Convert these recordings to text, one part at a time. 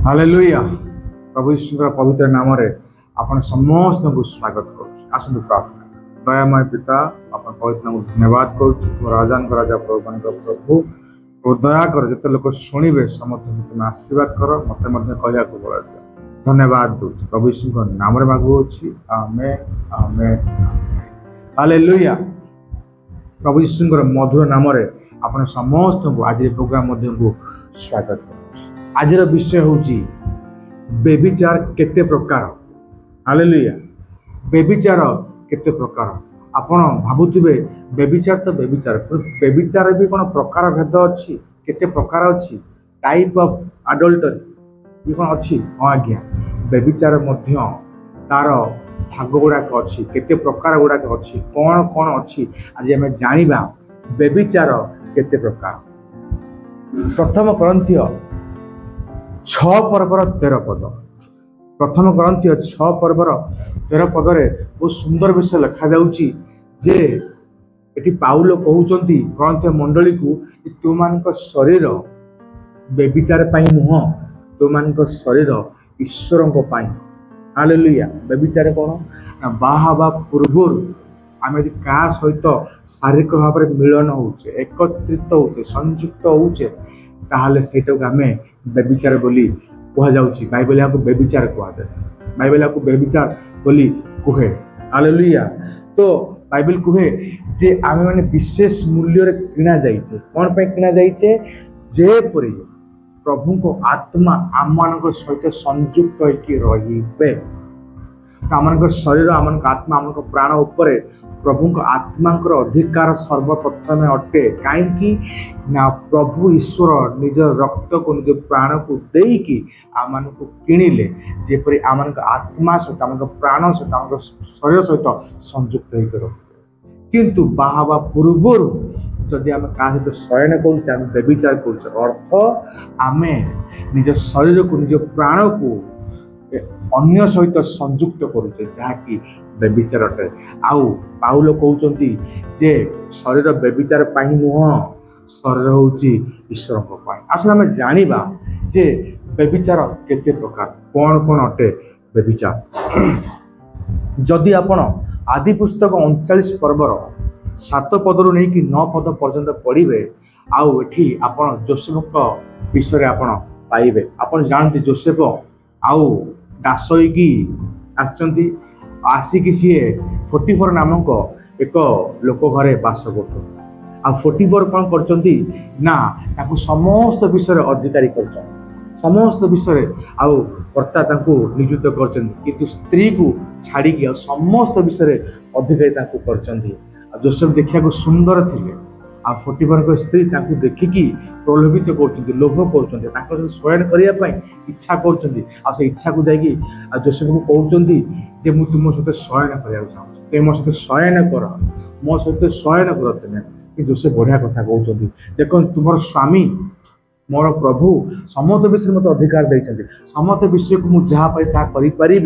Hallelujah. प्रभु यीशुर पवित्र नाम आपण समस्त को स्वागत करुँ। आसतु प्रार्थना। दयामय पिता आप पवित्र नाम धन्यवाद करुँ। राजा राजा प्रभु दया कर जिते लोक शुणे समस्त तुम आशीर्वाद कर मत कहया बल धन्यवाद दूँ। प्रभु यीशु नाम मागुची आमेन आमेन। हालेलुया। प्रभु यीशुर मधुर नाम आपण समस्त को आज प्रोग्राम को स्वागत करुँ। आज विषय हूँ बेबिचार केते प्रकार। हालेलुया। बेबिचार केते प्रकार। आपण भावुथिबे बेबिचार तो बेबिचार बेबिचार भी कौन प्रकार भेद अच्छी केते प्रकार अच्छी टाइप ऑफ अडल्टरी कौन अच्छी। हाँ आज्ञा बेबिचार मध्य तार भाग गुड़ाक अच्छी केते प्रकार गुड़ाक अच्छी कौन कौन अच्छी आज आम जानिबा बेबिचार केते प्रकार। प्रथम करंथिय 6 पर्वर 13 पद। प्रथम करंथिय 6 पर्वर 13 पदरे बहुत सुंदर विषय लिखा जाउची जे एटी पाउल कहउचंती करंथिय मंडली को तुमानक शरीर बेबिचार पाई नुह तुमानक शरीर ईश्वरंक पाई। हालेलुया। बेबिचार कौन ना बाहाबा पूर्वर आम यदि क्या सहित शारीरिक भाव में मिलन होचे एकत्रित होचे संयुक्त होचे ताहले सेटक आम बेबिचार बोली कह जाउची। बाइबल को बेबिचार कह बाइबल को बेबिचार बोली कहे। हालेलुया। तो बाइबल कहे जे आम माने विशेष मूल्य रे किना जाइछे कोन पे किना जाइछे जे परि प्रभु को आत्मा आम मानक सहित संयुक्त होइकी रहिबे। आम शरीर आम आत्मा आम प्राण उपर प्रभु को आत्मा अधिकार सर्वप्रथम अटे कहीं ना प्रभु ईश्वर निज रक्त को निज प्राण को देकी आम को किणिले जेपरी आम आत्मा सहित आम प्राण सहित आम शरीर सहित संयुक्त होकर। किंतु बाहाबा पूर्वर जदि आम क्या सहित शयन कर बेबिचार कर अर्थ आम निज शरीर को निज प्राण को अन्य सहित संयुक्त करुचे जहाँकि बेबिचार अटे। आउ पाउल कहउचंती जे शरीर बेबिचार पाई नुह शरीर होउची ईश्वर को पाई। आसले आम जानिबा जे बेबिचार केते प्रकार कौन कौन अटे बेबिचार। जदि आपण आदि पुस्तक 39 पर्वर 7 पदरु नहीं कि 9 पद पर्यंत पढ़िबे आउ एठी आपण जोसेफ विषय आपण पाइबे। आपण जानती जोसेफ आउ दास होइकी आछंती आसिकी सी 44 नामक एक लोक घरे बास कर 44 कौन कर समस्त विषय अधिकारी कर समस्त विषय आउ कर्ता नियुक्त कर स्त्री को छाड़ी समस्त विषय अधिकारी कर। जोसेफ देखा सुंदर थे आ 44 स्त्री देखिकी प्रलोभित कर लोभ कर शयन करने इच्छा कर इच्छा को जाकि जोसेफ को कहते जे मुझे तुम सहित शयन करने चाहूँ मो सहित शयन कर मो सहित शयन कर तुम्हें। जोसेफ बढ़िया कथा कहते देख तुम स्वामी मोर प्रभु समस्त विषय मत अधिकार देते समस्त विषय को मुझे जहाँ पाई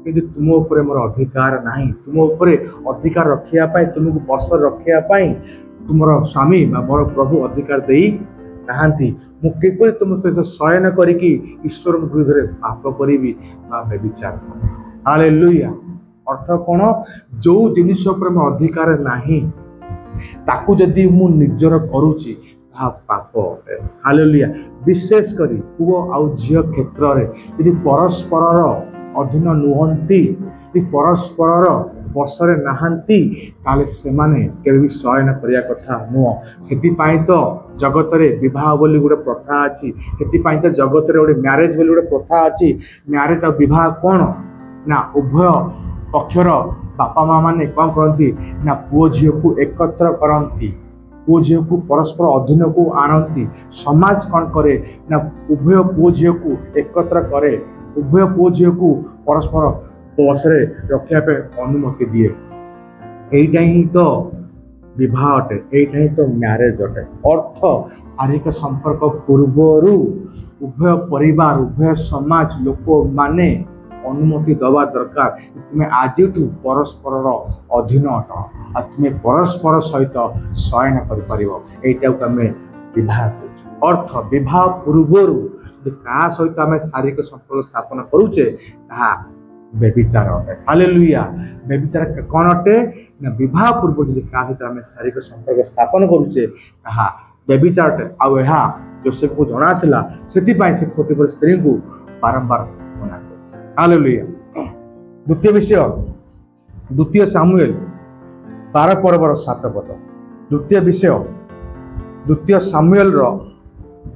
कि तुम उपर मोर अधिकार ना तुम उपर अधिकार रखापी तुमको बस रखापी तुमर स्वामी मोर प्रभु अधिकार दे नहांती मुझे तुम सहित शयन करी ईश्वर विरुद्ध पाप करी बेबिचार। हालेलुया। अर्थ कौन जो जिनिस उपर मोर अधिकार नाही ताकू जदि मु निजर करूची पाप अटे। हालेलुया। विशेष करी पुओ आउ झियो क्षेत्र में यदि परस्पर अधीन नुहंती परस्पर बसरे नहांती ताले सेमाने केबे भी शयन करिया कथा नुह। सेतिपाई तो जगत रे विवाह बोली गोटे प्रथा अछि सेतिपाई तो जगत रे गोटे मैरेज बोली गोटे प्रथा अछि। मैरेज आ विवाह कौन ना उभय पक्षर बापा माँ माने कौन करती ना पुओ झियो को एकत्र करती पुओ झियो को परस्पर अधीन को आनती। समाज कौन करे ना उभय पुओ झियो को एकत्र करे उभय पुओ झियो को परस्पर बसरे रखापे अनुमति दिए। यहीटा ही तो विवाह अटे यहीटा ही तो मैरेज अटे। अर्थ शारीरिक संपर्क पूर्वर उभय परिवार उभय समाज लोक माने अनुमति दवा दरकार तुम्हें आज परस्पर अधीन अट आ तुम्हें परस्पर सहित शयन कर विवाह अर्थ विवाह पूर्वर ଯଦି କାହା ସହିତ ଆମେ ଶାରୀରିକ ସମ୍ପର୍କ ସ୍ଥାପନ କରୁଛେ ତାହା ବ୍ୟଭିଚାର ଅଟେ। ହାଲେଲୁୟା। ବ୍ୟଭିଚାର କ'ଣ ଅଟେ ନା ବିବାହ ପୂର୍ବରୁ ଯଦି କାହା ସହିତ ଆମେ ଶାରୀରିକ ସମ୍ପର୍କ ସ୍ଥାପନ କରୁଛେ ତାହା ବ୍ୟଭିଚାର ଅଟେ। ଆଉ ଏହା ଯୋସେଫକୁ ଜଣାଥିଲା, ସେଥିପାଇଁ ସେ ପୋଟିଫର ସ୍ତ୍ରୀଙ୍କୁ ବାରମ୍ବାର ମନା କଲେ। ହାଲେଲୁୟା। ଦ୍ୱିତୀୟ ବିଷୟ, ଦ୍ୱିତୀୟ ସାମୁଏଲ 12 ପର୍ବର 7 ପଦ। ଦ୍ୱିତୀୟ ବିଷୟ, ଦ୍ୱିତୀୟ ସାମୁଏଲର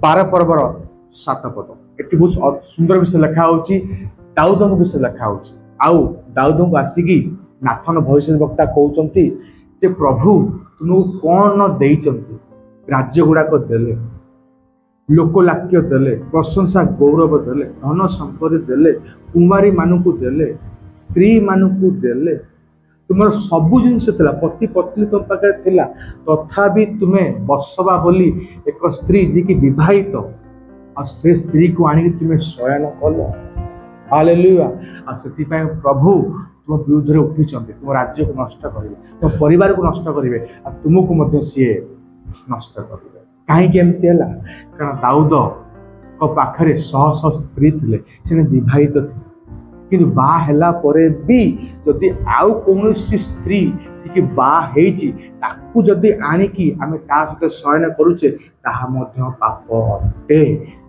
12 ପର୍ବର 7 ପଦ। ଏଠି ବହୁତ ସୁନ୍ଦର ବିଷୟ ଲେଖା ହେଉଛି, ଦାଉଦଙ୍କ ବିଷୟ ଲେଖା ହେଉଛି। ଆଉ ଦାଉଦଙ୍କୁ ଆସିକି ନାଥନ ଭବିଷ୍ୟତ ବକ୍ତା କହୁଛନ୍ତି ଯେ ପ୍ରଭୁ ତୁମକୁ କ'ଣ ଦେଇଛନ୍ତି? ରାଜ୍ୟ ଗୁଡ଼ାକ ଦେଲେ, ଲୋକଲାକ୍ୟ ଦେଲେ, ପ୍ରଶଂସା ଗୌରବ ଦେଲେ, ଧନ ସମ୍ପତ୍ତି ଦେଲେ, କୁମାରୀମାନଙ୍କୁ ଦେଲେ, ସ୍ତ୍ରୀମାନଙ୍କୁ ଦେଲେ, ତୁମର ସବୁ ଜିନିଷ ଥିଲା, ପତି ପତ୍ନୀ ତୁମ ପାଖରେ ଥିଲା, ତଥାପି ତୁମେ ବସବା ବୋଲି ଏକ ସ୍ତ୍ରୀ ଯିଏକି ବିବାହିତ, ଆଉ ସେ ସ୍ତ୍ରୀକୁ ଆଣିକି ତୁମେ ଶୟନ କଲ। ହାଲେଲୁୟା। ଆଉ ସେଥିପାଇଁ ପ୍ରଭୁ ତୁମ ବିରୁଦ୍ଧରେ ଉଠିଛନ୍ତି, ତୁମ ରାଜ୍ୟକୁ ନଷ୍ଟ କରିବେ, ତୁମ ପରିବାରକୁ ନଷ୍ଟ କରିବେ, ଆଉ ତୁମକୁ ମଧ୍ୟ ସିଏ ନଷ୍ଟ କରିବେ। କାହିଁକି ଏମିତି ହେଲା? କାରଣ ଦାଉଦଙ୍କ ପାଖରେ ଶହ ଶହ ସ୍ତ୍ରୀ ଥିଲେ, ସେ ବିବାହିତ ଥିଲେ, କିନ୍ତୁ ବାହା ହେଲା ପରେ ବି ଯଦି ଆଉ କୌଣସି ସ୍ତ୍ରୀ ଯିଏକି ବାହା ହେଇଛି ତାକୁ ଯଦି ଆଣିକି ଆମେ ତା ସହିତ ଶୟନ କରୁଛେ ତାହା ମଧ୍ୟ ପାପ ଅଟେ,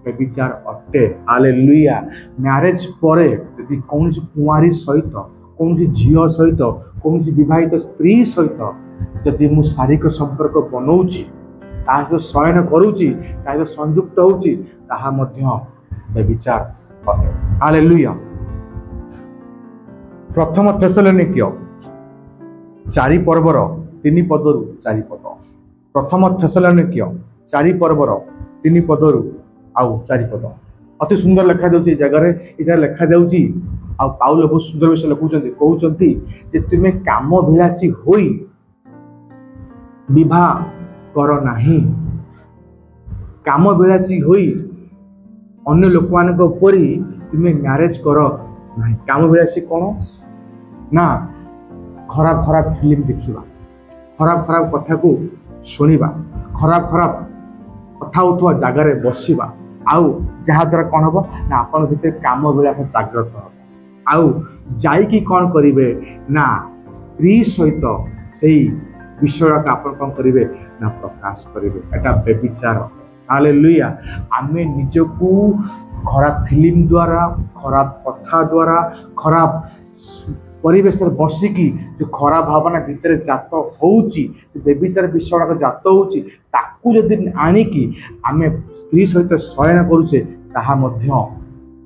ବ୍ୟଭିଚାର ଅଟେ। ହାଲେଲୁୟା। ମ୍ୟାରେଜ ପରେ ଯଦି କୌଣସି କୁଆଁରୀ ସହିତ, କୌଣସି ଝିଅ ସହିତ, କୌଣସି ବିବାହିତ ସ୍ତ୍ରୀ ସହିତ ଯଦି ମୁଁ ଶାରୀରିକ ସମ୍ପର୍କ ବନଉଛି, ତା ସହିତ ଶୟନ କରୁଛି, ତା ସହିତ ସଂଯୁକ୍ତ ହେଉଛି, ତାହା ମଧ୍ୟ ବ୍ୟଭିଚାର ଅଟେ। ହାଲେଲୁୟା। ପ୍ରଥମ ଥେସଲୋନିକ୍ୟ 4 ପର୍ବର 3 ପଦରୁ 4 ପଦ। ପ୍ରଥମ ଥେସଲୋନିକ୍ୟ 4 ପର୍ବର 3 ପଦରୁ ଆଉ 4 ପଦ। ଅତି ସୁନ୍ଦର ଲେଖାଯାଉଛି ଏ ଜାଗାରେ ଲେଖାଯାଉଛି। ଆଉ ପାଉଲ ବହୁତ ସୁନ୍ଦର ବିଷୟ ଲେଖୁଛନ୍ତି, କହୁଛନ୍ତି ଯେ ତୁମେ କାମ ବିଳାସୀ ହୋଇ ବିବାହ କର ନାହିଁ। କାମ ବିଳାସୀ ହୋଇ ଅନ୍ୟ ଲୋକମାନଙ୍କ ପରି ତୁମେ ମ୍ୟାରେଜ କର ନାହିଁ। କାମ ବିଳାସୀ କ'ଣ ନା ଖରାପ ଖରାପ ଫିଲ୍ମ ଦେଖିବା, ଖରାପ ଖରାପ କଥାକୁ ଶୁଣିବା, ଖରାପ ଖରାପ କଥା ହେଉଥିବା ଜାଗାରେ ବସିବା, ଆଉ ଯାହାଦ୍ୱାରା କ'ଣ ହେବ ନା ଆପଣଙ୍କ ଭିତରେ କାମ ବିଳାସ ଜାଗ୍ରତ ହେବ। ଆଉ ଯାଇକି କ'ଣ କରିବେ ନା ସ୍ତ୍ରୀ ସହିତ ସେଇ ବିଷୟଟାକୁ ଆପଣ କ'ଣ କରିବେ ନା ପ୍ରକାଶ କରିବେ। ଏଟା ବ୍ୟଭିଚାର। ହାଲେଲୁୟା। ଆମେ ନିଜକୁ ଖରାପ ଫିଲ୍ମ ଦ୍ୱାରା, ଖରାପ କଥା ଦ୍ୱାରା, ଖରାପ ପରିବେଶରେ ବସିକି ଯେଉଁ ଖରାପ ଭାବନା ଭିତରେ ଜାତ ହେଉଛି, ବ୍ୟଭିଚାର ବିଷୟଟାକ ଜାତ ହେଉଛି, ତାକୁ ଯଦି ଆଣିକି ଆମେ ସ୍ତ୍ରୀ ସହିତ ଶୟନ କରୁଛେ ତାହା ମଧ୍ୟ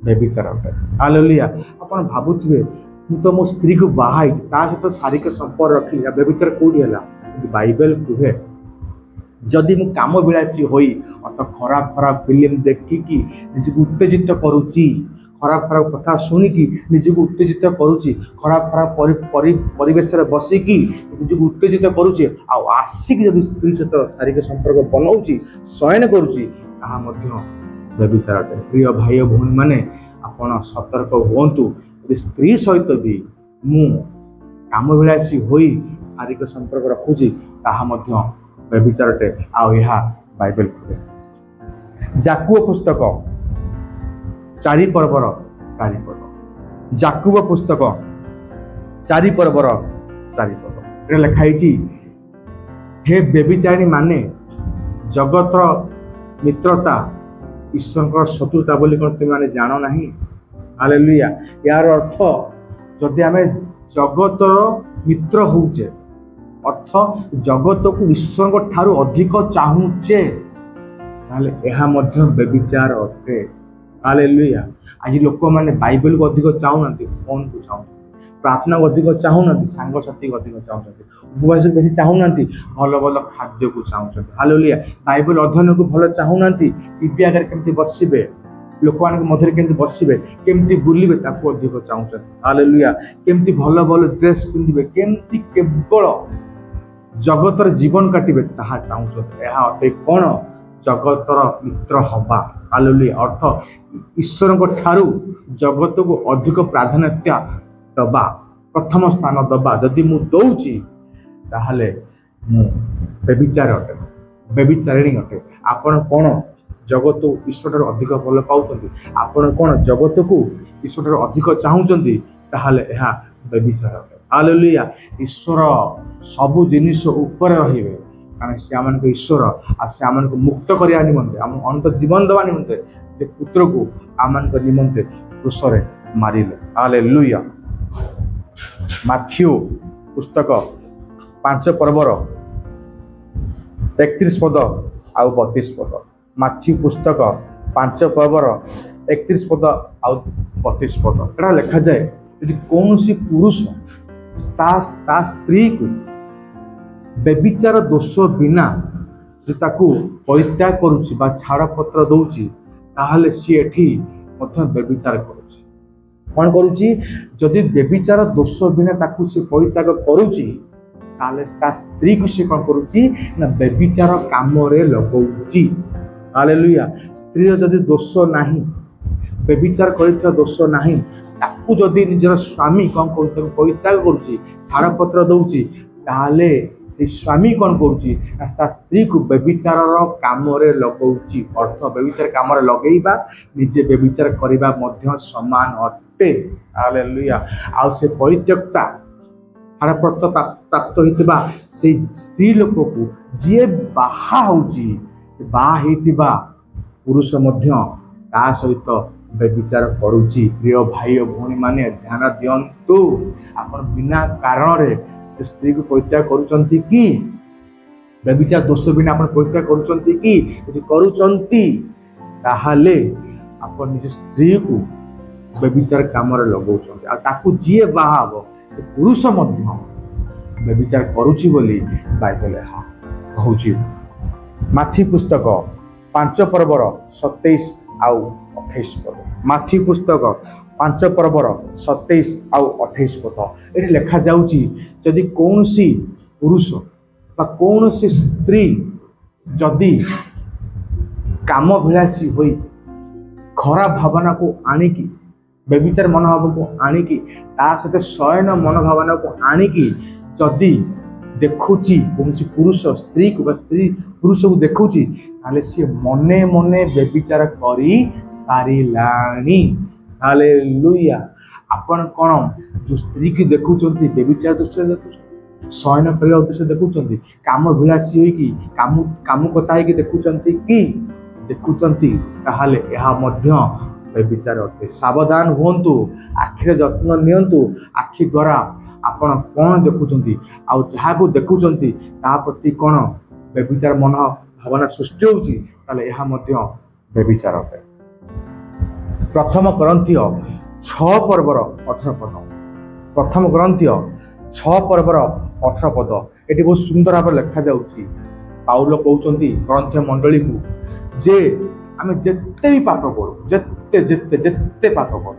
ବ୍ୟଭିଚାର ଅଟେ। ହାଲେଲୁୟା। ଆପଣ ଭାବୁଥିବେ ମୁଁ ତ ମୋ ସ୍ତ୍ରୀକୁ ବାହା ହେଇଛି, ତା ସହିତ ଶାରୀରିକ ସମ୍ପର୍କ ରଖିଲି, ବ୍ୟଭିଚାର କେଉଁଠି ହେଲା? କିନ୍ତୁ ବାଇବେଲ କୁହେ ଯଦି ମୁଁ କାମ ବିଳାସୀ ହୋଇ ଅର୍ଥ ଖରାପ ଖରାପ ଫିଲ୍ମ ଦେଖିକି ନିଜକୁ ଉତ୍ତେଜିତ କରୁଛି, ଖରାପ ଖରାପ କଥା ଶୁଣିକି ନିଜକୁ ଉତ୍ତେଜିତ କରୁଛି, ଖରାପ ଖରାପ ପରିବେଶରେ ବସିକି ନିଜକୁ ଉତ୍ତେଜିତ କରୁଛି, ଆଉ ଆସିକି ଯଦି ସ୍ତ୍ରୀ ସହିତ ଶାରୀରିକ ସମ୍ପର୍କ ବନଉଛି, ଶୟନ କରୁଛି, ତାହା ମଧ୍ୟ ବ୍ୟଭିଚାର ଅଟେ। ପ୍ରିୟ ଭାଇ ଓ ଭଉଣୀମାନେ, ଆପଣ ସତର୍କ ହୁଅନ୍ତୁ। ଯଦି ସ୍ତ୍ରୀ ସହିତ ବି ମୁଁ କାମ ବିଳାସୀ ହୋଇ ଶାରୀରିକ ସମ୍ପର୍କ ରଖୁଛି, ତାହା ମଧ୍ୟ ବ୍ୟଭିଚାର ଅଟେ। ଆଉ ଏହା ବାଇବେଲ କୁହେ। ଯାକୁବ ପୁସ୍ତକ 4 ପର୍ବର 4 ପଦ। ଯାକୁବ ପୁସ୍ତକ 4 ପର୍ବର 4 ପଦ। ଏଠାରେ ଲେଖା ହେଇଛି, ହେ ବ୍ୟଭିଚାରିଣୀ ମାନେ ଜଗତର ମିତ୍ରତା ଈଶ୍ୱରଙ୍କର ଶତ୍ରୁତା ବୋଲି କ'ଣ ତୁମେମାନେ ଜାଣ ନାହିଁ? ହାଲେଲୁୟା। ଏହାର ଅର୍ଥ ଯଦି ଆମେ ଜଗତର ମିତ୍ର ହେଉଛେ, ଅର୍ଥ ଜଗତକୁ ଈଶ୍ୱରଙ୍କ ଠାରୁ ଅଧିକ ଚାହୁଁଛେ, ତାହେଲେ ଏହା ମଧ୍ୟ ବ୍ୟଭିଚାର ଅଟେ। ହାଲେଲୁୟା। ଆଜି ଲୋକମାନେ ବାଇବେଲକୁ ଅଧିକ ଚାହୁଁନାହାନ୍ତି, ଫୋନକୁ ଚାହୁଁଛନ୍ତି, ପ୍ରାର୍ଥନାକୁ ଅଧିକ ଚାହୁଁନାହାନ୍ତି, ସାଙ୍ଗସାଥିକୁ ଅଧିକ ଚାହୁଁଛନ୍ତି, ଉପବାସକୁ ବେଶୀ ଚାହୁଁନାହାନ୍ତି, ଭଲ ଭଲ ଖାଦ୍ୟକୁ ଚାହୁଁଛନ୍ତି। ହାଲେଲୁୟା। ବାଇବେଲ ଅଧ୍ୟୟନକୁ ଭଲ ଚାହୁଁନାହାନ୍ତି, ଟିଭି ଆଗରେ କେମିତି ବସିବେ, ଲୋକମାନଙ୍କ ମଧ୍ୟରେ କେମିତି ବସିବେ, କେମିତି ବୁଲିବେ, ତାକୁ ଅଧିକ ଚାହୁଁଛନ୍ତି। ହାଲେଲୁୟା। କେମିତି ଭଲ ଭଲ ଡ୍ରେସ୍ ପିନ୍ଧିବେ, କେମିତି କେବଳ ଜଗତର ଜୀବନ କାଟିବେ, ତାହା ଚାହୁଁଛନ୍ତି। ଏହା ଅଟେ କ'ଣ? ଜଗତର ମିତ୍ର ହବା। ହାଲେଲୁୟା। ଅର୍ଥ ଈଶ୍ୱରଙ୍କ ଠାରୁ ଜଗତକୁ ଅଧିକ ପ୍ରାଧାନ୍ୟତା ଦେବା, ପ୍ରଥମ ସ୍ଥାନ ଦେବା। ଯଦି ମୁଁ ଦଉଛି ତାହେଲେ ମୁଁ ବ୍ୟଭିଚାର ଅଟେ, ବ୍ୟଭିଚାରିଣୀ ଅଟେ। ଆପଣ କ'ଣ जगत ईश्वर ठाରୁ अधिक भल पाउछन्ति आपण कोन जगत को ईश्वर ठाରୁ अधिक चाहुछन्ति ताहाले एहा व्यभिचार हालेलुया ईश्वर सबु जिनिस ऊपर रहिबे कारण से आमन को ईश्वर आ से आमन को मुक्त करिया निमंते आम अनंत जीवन दवा निमंते जे पुत्र को आमन को निमंते क्रूसरे मारिले हालेलुया माथ्यू पुस्तक 5 पर्वर 31 पद आउ 32 पद माथ्यू पुस्तक 5 पर्वर 31 पद आउ 32 पद एटा लिखा जाए यदि कौन सी पुरुष ता स्त्री को व्यभिचार दोष बिना जो ताकू परित्याग करुछि बा छाड़ पत्र दउछि ताहाले सी एठी मध्य व्यभिचार करुछि कौन करुछि जदि व्यभिचार दोष बिना ताकू से परित्याग करुछि ताले ता स्त्री को से कौन करुछि ना व्यभिचार काम रे लगौछि हालेलुया स्त्री जदि दोष नाही व्यभिचार करिथा दोष नाही ताकू जदि निजर स्वामी कौन करुछि परित्याग करुछि छाड़ पत्र दउछि ताले से स्वामी कौन करुछि स्त्री को व्यभिचार काम लगौछि अर्थ व्यभिचार काम लगेइबा निजे व्यभिचार करिबा मध्य समान अटे हालेलुया आ से परित्यक्ता छाड़पत्र प्राप्त होइतिबा से स्त्री लोक को जे बाहा होउछि बाहा हेतिबा पुरुष मध्य ता सहित व्यभिचार करुछि प्रिय भाई और भौणी माने ध्यान दियंतु आपण बिना कारण रे स्त्री को परित्याग करुचंती कि व्यभिचार दोष बिना आपण परित्याग करुचंती कि यदि करुचंती ताहाले आपण निज स्त्री को व्यभिचार काम रे लगौचंती आ ताकू जिए बाहाबो से पुरुष मध्य व्यभिचार करुछि बोली बाइबल कहूछि माथी पुस्तक 5 पर्वर 27 आउ 28 पद माथी पुस्तक 5 पर्वर 27 आउ 28 पद ये लिखा जाउची जदि कौन सी पुरुष बा कौन सी स्त्री जदि काम विलासी होई खराब भावना को आनिकी व्यभिचार मनोभाव को आनिकी ता सहित शयन मनोभावना को आनिकी जदि देखुची कौन सी पुरुष स्त्री को स्त्री पुरुष को देखुची ताले सी मने मने व्यभिचार करी सारिलानी हालेलुया आपण कोन जो स्त्री की देखुचंती व्यभिचार दृष्टि देखुचंती शयन करिया उद्देश्य देखुचंती काम विलासी होई कि काम कथा है कि देखुचंती कि देखुचंती ताहाले एहा मध्य व्यभिचार अटे सावधान हुंतु आखिर जत्न नियंतु आखि द्वारा आपण कोन देखुचंती आ जहा को देखुचंती ता प्रति कोन व्यभिचार मन भावना सृष्टि होउची ताले एहा मध्य व्यभिचार अटे प्रथम ग्रंथीय 6 पर्वर 18 पद प्रथम ग्रंथीय 6 पर्वर 18 पद एटी बहुत सुंदर भाव लिखा जाउची पाउल कहउचंती ग्रंथीय मंडली को जे आमे जत्ते भी पाप करू जत्ते जत्ते जत्ते पाप करू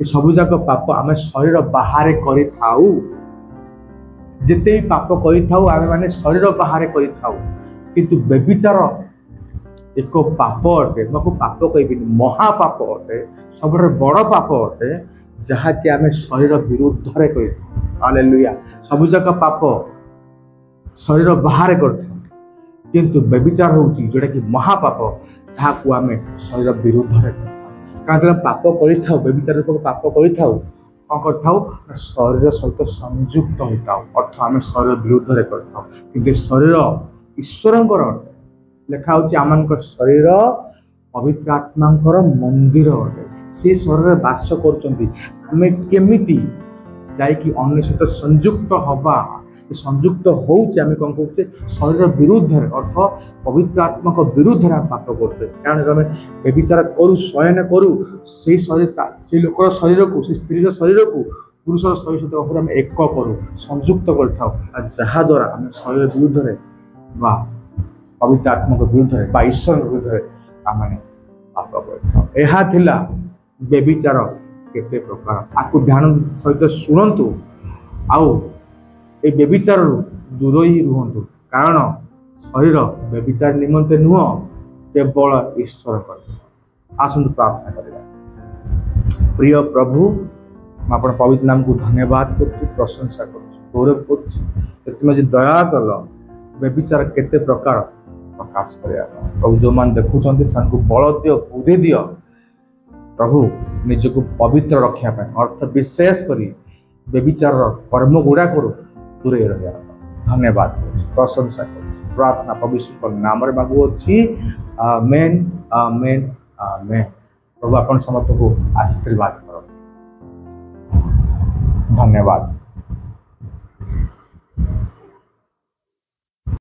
ए सब जाक पाप आमे शरीर बाहर करि थाउ जत्ते भी पाप करि थाउ आमे माने शरीर बाहर करि थाउ किंतु व्यभिचार एक पाप अटे मको पाप कहबी महापाप अटे सब बड़ पाप अटे जहा कि आमे शरीर विरुद्ध रे करि हालेलुया सब जाक पाप शरीर बाहर करथि किंतु व्यभिचार होउची जोटा कि महापाप ताहाकू आमे शरीर विरुद्ध रे कारण पाप करि थाउ व्यभिचार को पाप करि थाउ कौन कर थाउ शरीर सहित संयुक्त होताउ अर्थ आमे शरीर विरुद्ध रे कर थाउ किंतु शरीर ईश्वरंकर लेखा होची आमनकर शरीर पवित्र आत्मांकर मंदिर अटे से शरीर बास करचंती आमे केमिति जाई कि अन्य सहित संयुक्त हवा संयुक्त होउचे आमे कोन कहउचे शरीर विरुद्ध अर्थ पवित्र आत्मा को विरुद्ध रे पाप करते कारण आमे व्यभिचार करू शयन करू से शरीर से लोकर शरीर को से स्त्री शरीर को पुरुष शरीर सहित ऊपर आमे एक करू संयुक्त करथाउ आ जहा द्वारा आमे शरीर विरुद्ध रे बा पवित्र आत्मा को विरुद्ध है ईश्वर विरुद्ध आम पाप कर यह थिला व्यभिचार केते प्रकार आपको ध्यान सहित शुणु आउ ए व्यभिचार दूर ही रुहतु कारण शरीर व्यभिचार निमंते नुह केवल ईश्वर कर आसंतु प्रार्थना करिया प्रिय प्रभु मैं अपन पवित्र नाम को धन्यवाद कर प्रशंसा कर गौरव कर दया कल व्यभिचार केते प्रकार प्रकाश करिया प्रभु जो मान देखुछन्ति सान बल दियो बुद्धि दियो प्रभु निजको पवित्र रखिया अर्थ विशेष करी व्यभिचार कर्म गुड़ा करू दूरे रहा धन्यवाद प्रशंसा कर प्रार्थना प्रभु नाम मागुअछि आमेन आमेन आमेन प्रभु आपण समस्त को आशीर्वाद करो धन्यवाद।